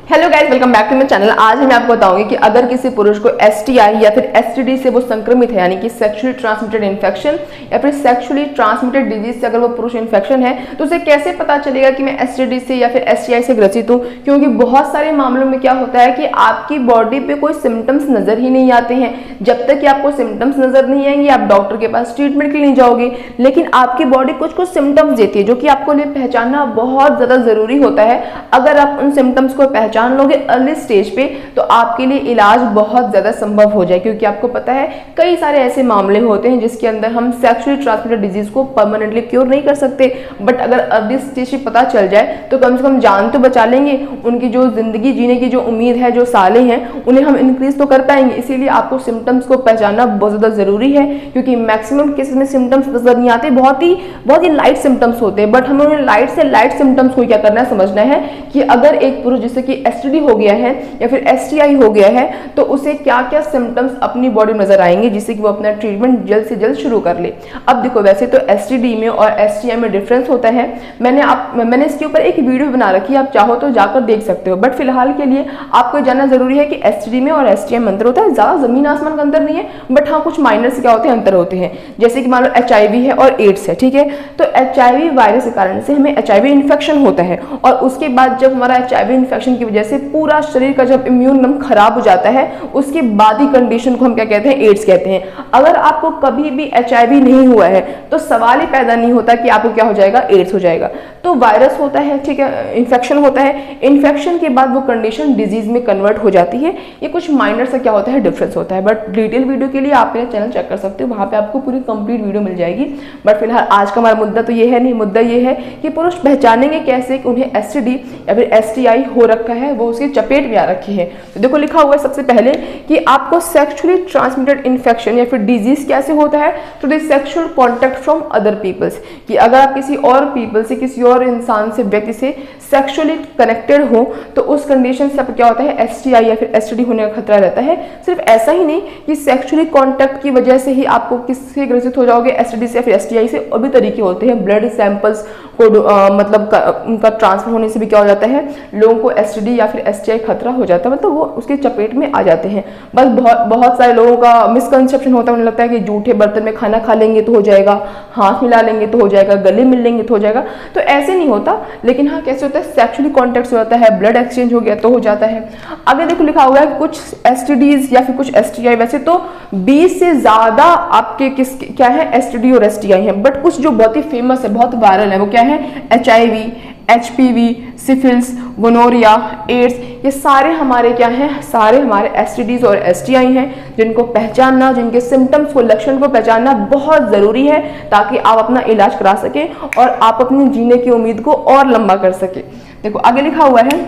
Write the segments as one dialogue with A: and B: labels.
A: Hello guys, welcome back to my channel. आज मैं आपको बताऊंगी कि अगर किसी पुरुष को एसटीआई या फिर एसटीडी से वो संक्रमित है, यानी कि सेक्सुअली ट्रांसमिटेड इन्फेक्शन या फिर सेक्सुअली ट्रांसमिटेड डिजीज से अगर वो पुरुष इन्फेक्शन है तो उसे कैसे पता चलेगा कि मैं एसटीडी से या फिर एसटीआई से ग्रसित हूँ। क्योंकि बहुत सारे मामलों में क्या होता है कि आपकी बॉडी पे कोई सिम्टम्स नजर ही नहीं आते हैं। जब तक कि आपको सिम्टम्स नजर नहीं आएंगे आप डॉक्टर के पास ट्रीटमेंट के लिए जाओगे, लेकिन आपकी बॉडी कुछ कुछ सिम्टम्स देती है जो कि आपको लिए पहचानना बहुत ज्यादा जरूरी होता है। अगर आप उन सिम्टम्स को पहचान लोगे अर्ली स्टेज पे तो आपके लिए इलाज बहुत ज्यादा संभव हो जाए। क्योंकि आपको पता है कई सारे ऐसे मामले होते हैं जिसके अंदर हम सेक्सुअली ट्रांसमिटेड डिजीज को परमानेंटली क्योर नहीं कर सकते, बट अगर अर्ली स्टेज पे पता चल जाए तो कम से कम जान तो बचा लेंगे। उनकी जो जिंदगी जीने की जो उम्मीद है, जो सालें हैं, उन्हें हम इंक्रीज तो कर पाएंगे। इसीलिए आपको सिम्टम्स को पहचानना बहुत ज्यादा जरूरी है। क्योंकि मैक्सिमम केसेस में सिम्टम्स नजर नहीं आते, बहुत ही लाइट सिम्टम्स होते हैं, बट हमें उन्हें लाइट से लाइट सिम्टम्स को क्या करना है, समझना है कि अगर एक पुरुष जैसे कि एसटीडी हो गया है या फिर एसटीआई हो गया है तो उसे क्या क्या सिम्टम्स अपनी बॉडी में नजर आएंगे जिससे कि वो अपना ट्रीटमेंट जल्द से जल्द शुरू कर ले। अब देखो, वैसे तो एसटीडी में और एसटीआई में डिफरेंस होता है। मैंने इसके ऊपर एक वीडियो बना रखी है, आप चाहो तो जाकर देख सकते हो। बट फिलहाल के लिए आपको जानना जरूरी है कि एसटीडी में और एसटीआई में अंतर होता है। ज्यादा जमीन आसमान का अंतर नहीं है, बट हाँ कुछ माइनर से क्या होते हैं, अंतर होते हैं। जैसे कि मान लो एचआईवी है और एड्स है, ठीक है। तो एचआईवी वायरस के कारण से हमें एचआईवी इन्फेक्शन होता है और उसके बाद जब हमारा एचआईवी इन्फेक्शन की वजह से पूरा शरीर का जब इम्यून नम खराब हो जाता है उसके बाद ही कंडीशन को हम क्या कहते हैं, एड्स कहते हैं। अगर आपको कभी भी एचआईवी नहीं हुआ है तो सवाल ही पैदा नहीं होता कि आपको क्या हो जाएगा, एड्स हो जाएगा। तो वायरस होता है, ठीक है, इन्फेक्शन होता है। इन्फेक्शन के बाद वो कंडीशन डिजीज में कन्वर्ट हो जाती है। ये कुछ माइनर से क्या होता है, डिफरेंस होता है। बट डिटेल वीडियो के लिए आप मेरा चैनल चेक कर सकते हो, वहां पे आपको पूरी कंप्लीट वीडियो मिल जाएगी। बट फिलहाल आज का हमारा मुद्दा तो ये है नहीं, मुद्दा ये है कि पुरुष पहचानेंगे कैसे कि उन्हें एसटीडी या फिर एसटीआई हो रखा है, वो उसकी चपेट में आ रखी है। तो देखो लिखा हुआ है सबसे पहले कि आपको सेक्सुअली ट्रांसमिटेड इन्फेक्शन या फिर डिजीज कैसे होता है, तो the sexual contact from other peoples, कि अगर आप किसी और पीपल से, किसी और इंसान से, व्यक्ति से सेक्सुअली कनेक्टेड हो तो उस कंडीशन से क्या होता है, एसटीआई या फिर एसटीडी होने का खतरा रहता है। सिर्फ ऐसा ही नहीं कि सेक्सुअली कॉन्टैक्ट की वजह से ही आपको किससे ग्रसित हो जाओगे, एसटीडी से या फिर एसटीआई से, और भी तरीके होते हैं। ब्लड सैंपल्स को उनका ट्रांसफर होने से भी क्या हो जाता है, लोगों को एसटीडी या फिर एसटीआई खतरा हो जाता है, मतलब वो उसके चपेट में आ जाते हैं। बस बहुत सारे लोगों का मिसकंसेप्शन होता है, उन्हें लगता है कि जूठे बर्तन में खाना खा लेंगे तो हो जाएगा, हाथ मिला लेंगे तो हो जाएगा, गले मिल लेंगे तो हो जाएगा। तो ऐसे नहीं होता। लेकिन हाँ कैसे होता है, सेक्सुअली कॉन्टैक्ट हो जाता है, ब्लड एक्सचेंज हो गया तो हो जाता है। आगे देखो लिखा हुआ है कि कुछ एसटीडीज या फिर कुछ एसटीआई, वैसे तो 20 से ज्यादा आपके क्या है, एसटीडी और एसटीआई है, बट कुछ जो बहुत ही फेमस है, बहुत वायरल है, वो क्या है, एचआईवी, एचपीवी, सिफिल्स, गोनोरिया, एड्स, ये सारे हमारे क्या हैं, सारे हमारे एसटीडीज और एसटीआई हैं, जिनको पहचानना, जिनके सिम्टम्स को, लक्षण को पहचानना बहुत जरूरी है ताकि आप अपना इलाज करा सके और आप अपनी जीने की उम्मीद को और लंबा कर सके। देखो आगे लिखा हुआ है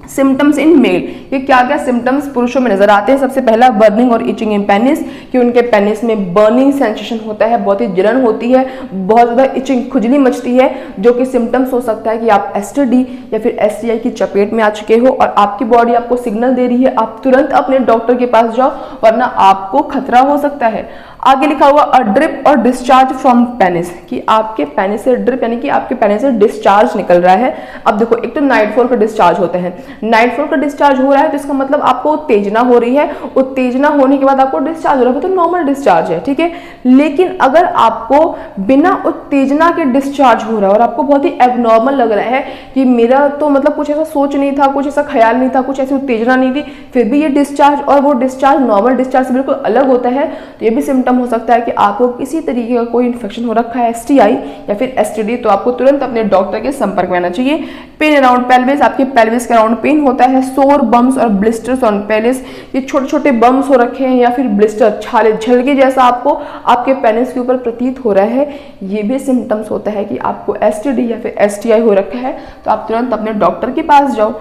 A: सिम्टम्स इन मेल, ये क्या क्या सिम्टम्स पुरुषों में नजर आते हैं। सबसे पहला बर्निंग और इचिंग इन पेनिस, कि उनके पेनिस में बर्निंग सेंसेशन होता है, बहुत ही जलन होती है, बहुत ज्यादा इचिंग, खुजली मचती है, जो कि सिम्टम्स हो सकता है कि आप एसटीडी या फिर एसटीआई की चपेट में आ चुके हो और आपकी बॉडी आपको सिग्नल दे रही है आप तुरंत अपने डॉक्टर के पास जाओ वरना आपको खतरा हो सकता है। आगे लिखा हुआ अ ड्रिप और डिस्चार्ज फ्रॉम पेनिस, कि आपके पेनिस से ड्रिप यानी कि आपके पेनिस से डिस्चार्ज निकल रहा है। अब देखो एक तो नाइटफॉल का डिस्चार्ज होता है, नाइटफॉल का डिस्चार्ज हो रहा है तो इसका मतलब आपको उत्तेजना हो रही है, उत्तेजना होने के बाद आपको डिस्चार्ज हो रहा है, तो नॉर्मल डिस्चार्ज है, ठीक है। लेकिन अगर आपको बिना उत्तेजना के डिस्चार्ज हो रहा है और आपको बहुत ही एबनॉर्मल लग रहा है कि मेरा तो मतलब कुछ ऐसा सोच नहीं था, कुछ ऐसा ख्याल नहीं था, कुछ ऐसी उत्तेजना नहीं थी, फिर भी ये डिस्चार्ज, और वो डिस्चार्ज नॉर्मल डिस्चार्ज से बिल्कुल अलग होता है, तो ये भी सिम्टम हो सकता है कि आपको किसी तरीके का कोई इन्फेक्शन हो रखा है, एसटीआई या फिर एसटीडी, तो आपको तुरंत अपने डॉक्टर के संपर्क में आना चाहिए। पेन अराउंड पेल्विस, आपके पेल्विस के अराउंड पेन होता है। सोर बम्स और ब्लिस्टर्स ऑन पेनिस, ये छोटे छोटे बम्स हो रखे हैं या फिर ब्लिस्टर, छाले, झलके जैसा आपको आपके पेनिस के ऊपर प्रतीत हो रहा है, ये भी सिम्टम्स होता है कि आपको एसटीडी या फिर एसटीआई हो रखा है, तो आप तुरंत अपने डॉक्टर के पास जाओ।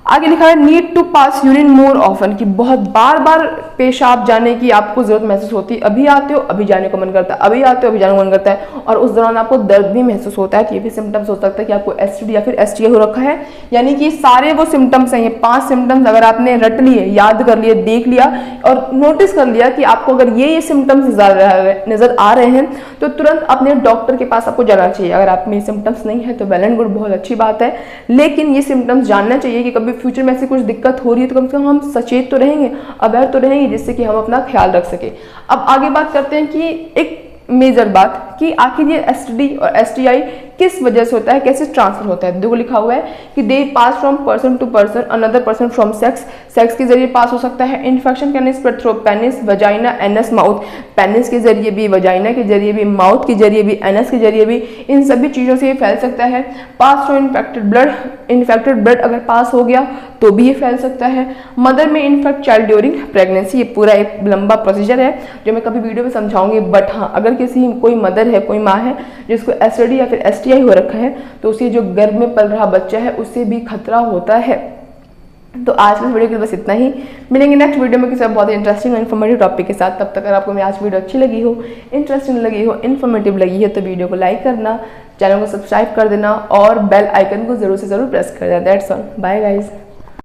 A: आगे लिखा है need to pass urine more often, कि बहुत बार बार पेशाब जाने की आपको जरूरत महसूस होती है। अभी आते हो अभी जाने को मन करता है, अभी आते हो अभी जाने को मन करता है, और उस दौरान आपको दर्द भी महसूस होता है, कि ये भी सिम्टम्स हो सकता है कि आपको एसटीडी या फिर एसटीआई हो रखा है। यानी कि सारे वो सिम्टम्स हैं, ये 5 सिम्टम्स अगर आपने रट लिए, याद कर लिए, देख लिया और नोटिस कर लिया कि आपको अगर ये सिम्टम्स नजर आ रहे हैं तो तुरंत अपने डॉक्टर के पास आपको जाना चाहिए। अगर आप में सिम्टम्स नहीं है तो वेल एंड गुड, बहुत अच्छी बात है, लेकिन ये सिम्टम्स जानना चाहिए कि कभी कभी फ्यूचर में ऐसी कुछ दिक्कत हो रही है तो कम से कम हम सचेत तो रहेंगे, अवेयर तो रहेंगे, जिससे कि हम अपना ख्याल रख सके। अब आगे बात करते हैं कि एक मेजर बात कि आखिर ये एसटीडी और एसटीआई किस वजह से होता है, कैसे ट्रांसफर होता है। देखो लिखा हुआ है कि they pass from person to person, another person from sex, sex के जरिए पास हो सकता है। Infection can spread through penis, vagina, anus, mouth, penis के जरिए भी, वजाइना के जरिए भी, माउथ के जरिए भी, एनस के जरिए भी, इन सभी चीज़ों से ये फैल सकता है। Pass through infected blood, infected blood अगर पास हो गया तो भी ये फैल सकता है। मदर में इन्फेक्ट चाइल्ड ड्यूरिंग प्रेगनेंसी, ये पूरा एक लंबा प्रोसीजर है जो मैं कभी वीडियो में समझाऊंगी। बट हाँ, अगर किसी कोई मदर है, कोई माँ है जिसको एसटीडी या फिर एसटीआई हो रखा है तो उसे जो गर्भ में पल रहा बच्चा है उससे भी खतरा होता है। तो आज की वीडियो के लिए बस इतना ही। मिलेंगे नेक्स्ट वीडियो में किसी बहुत ही इंटरेस्टिंग और इन्फॉर्मेटिव टॉपिक के साथ। तब तक अगर आपको मेरी आज वीडियो अच्छी लगी हो, इंटरेस्टिंग लगी हो, इन्फॉर्मेटिव लगी हो तो वीडियो को लाइक करना, चैनल को सब्सक्राइब कर देना और बेल आइकन को जरूर से जरूर प्रेस कर देना। That's all, bye guys.